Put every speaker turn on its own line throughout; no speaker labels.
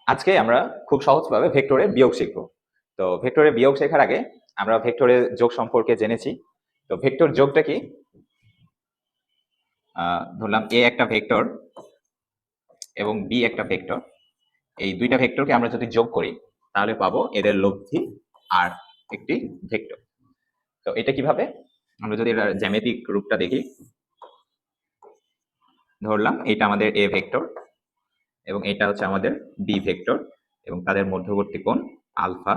আজকে আমরা খুব সহজভাবে ভেক্টরের বিয়োগ শিখব। তো ভেক্টরের বিয়োগ শেখার আগে আমরা ভেক্টরের যোগ সম্পর্কে জেনেছি। তো ভেক্টর যোগটা কি? ধরলাম এ একটা ভেক্টর এবং বি একটা ভেক্টর। এই দুইটা ভেক্টরকে আমরা যদি যোগ করি তাহলে পাবো এদের লব্ধি আর একটি ভেক্টর। তো এটা কিভাবে? আমরা যদি এর জ্যামিতিক রূপটা দেখি, ধরলাম এটা আমাদের এ ভেক্টর এবং এটা হচ্ছে আমাদের বি ভেক্টর এবং তাদের মধ্যবর্তী কোণ আলফা।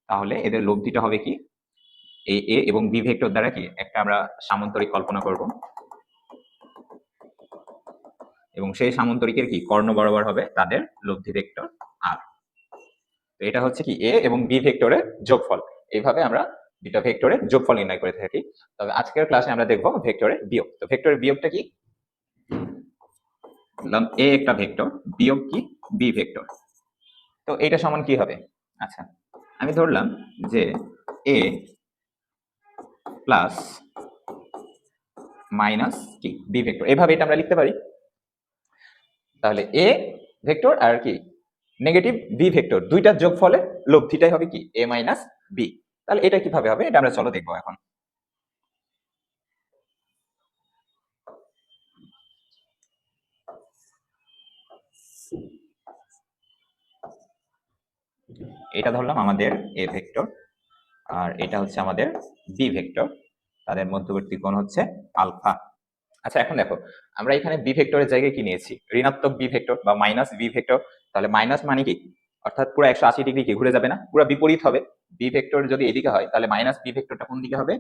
তাহলে এদের লব্ধিটা হবে কি? এ এবং বি ভেক্টর দ্বারা কি একটা আমরা সামান্তরিক কল্পনা করব এবং সেই সামান্তরিকের কি কর্ণ বরাবর হবে তাদের লব্ধি ভেক্টর আর। তো এটা হচ্ছে কি এ এবং বি ভেক্টরের যোগফল। এইভাবে আমরা দুটো ভেক্টরের যোগফল নির্ণয় করে থাকি। তবে আজকের ক্লাসে আমরা দেখব ভেক্টরের বিয়োগ। তো ভেক্টরের বিয়োগটা কি? এ একটা ভেক্টর বিয়োগ কি বি ভেক্টর। তো এটা সমান কি হবে? আচ্ছা, আমি ধরলাম যে এ প্লাস মাইনাস কি বি ভেক্টর, এভাবে এটা আমরা লিখতে পারি। তাহলে এ ভেক্টর আর কি নেগেটিভ বি ভেক্টর দুইটার যোগফলে লব্ধিটাই হবে কি এ মাইনাস বি। তাহলে এটা কিভাবে হবে এটা আমরা চলো দেখবো এখন। এটা ধরলাম আমাদের এ ভেক্টর আর এটা হচ্ছে আমাদের বি ভেক্টর, তাদের মধ্যবর্তী কোণ হচ্ছে আলফা। আচ্ছা, এখন দেখো আমরা এখানে বি ভেক্টরের জায়গায় কি নিয়েছি? ঋণাত্মক বি ভেক্টর বা মাইনাস বি ভেক্টর। তাহলে মাইনাস মানে কি? অর্থাৎ পুরো 180 ডিগ্রি কি ঘুরে যাবে না, পুরো বিপরীত হবে। বি ভেক্টর যদি এদিকে হয় তাহলে মাইনাস বি ভেক্টরটা কোন দিকে হবে?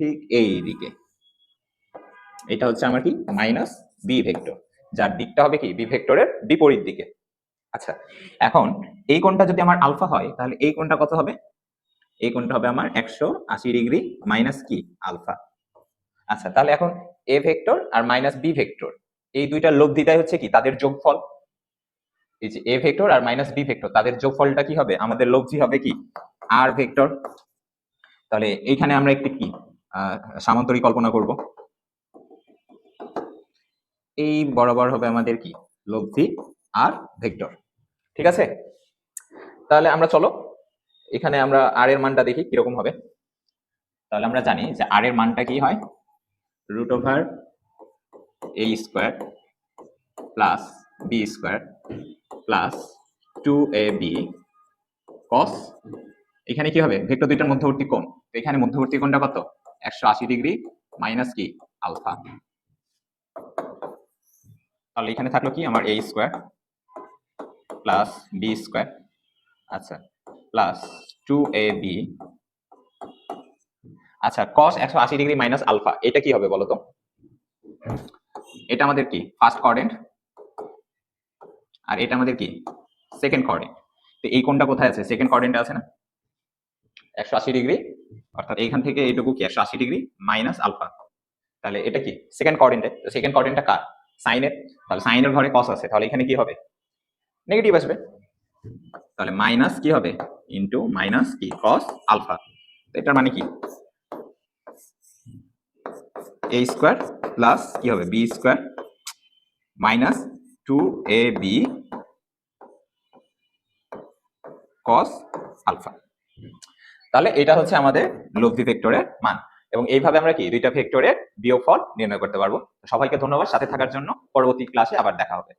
ঠিক এই দিকে। এটা হচ্ছে আমার কি মাইনাস বি ভেক্টর, যার দিকটা হবে কি বি ভেক্টরের বিপরীত দিকে। আচ্ছা, এখন এই কোণটা যদি আমার আলফা হয় তাহলে এই কোণটা কত হবে? এই কোণটা হবে আমার 180 ডিগ্রি মাইনাস কি আলফা। আচ্ছা, তাহলে এখন এ ভেক্টর আর মাইনাস বি ভেক্টর এই দুইটার লব্ধিটাই হচ্ছে কি তাদের যোগফল। এই যে এ ভেক্টর আর মাইনাস বি ভেক্টর তাদের যোগফলটা কি হবে? আমাদের লব্ধি হবে কি আর ভেক্টর। তাহলে এইখানে আমরা একটি কি সামান্তরিক কল্পনা করব। এই বরাবর হবে আমাদের কি লব্ধি আর ভেক্টর। ঠিক আছে, তাহলে আমরা চলো এখানে আমরা আর এর মানটা দেখি কিরকম হবে। তাহলে আমরা জানি যে আর এর মানটা কি হয়, root over a square plus b square plus 2ab cos, এখানে কি হবে ভেক্টর দুইটার মধ্যবর্তী কোণ। তো এখানে মধ্যবর্তী কোণটা কত? 180 ডিগ্রি মাইনাস কি আলফা। তাহলে এখানে থাকলো কি আমার a square plus b square, আচ্ছা প্লাস 2ab। আচ্ছা, cos 180 ডিগ্রি মাইনাস আলফা এটা কি হবে বলো তো? এটা আমাদের কি ফার্স্ট কোঅর্ডিনেট আর এটা আমাদের কি সেকেন্ড কোঅর্ডিনেট। তো এই কোণটা কোথায় আছে? সেকেন্ড কোঅর্ডিনেটে আছে না? 180 ডিগ্রি, অর্থাৎ এইখান থেকে এইটুকু কি 180 ডিগ্রি মাইনাস আলফা। তাহলে এটা কি সেকেন্ড কোঅর্ডিনেটে। তো সেকেন্ড কোঅর্ডিনেটটা কার? সাইনের। তাহলে সাইনের ঘরে cos আছে, তাহলে এখানে কি হবে? নেগেটিভ আসবে। তাহলে মাইনাস কি হবে ইনটু মাইনাস কি cos আলফা। এটার মানে কি a স্কয়ার প্লাস কি হবে b square minus 2ab cos alpha. তাহলে এটা হচ্ছে আমাদের লব্ধি ভেক্টরের মান এবং এইভাবে আমরা কি দুইটা ভেক্টরের বিয়োগফল নির্ণয় করতে পারবো। সবাইকে ধন্যবাদ সাথে থাকার জন্য। পরবর্তী ক্লাসে আবার দেখা হবে।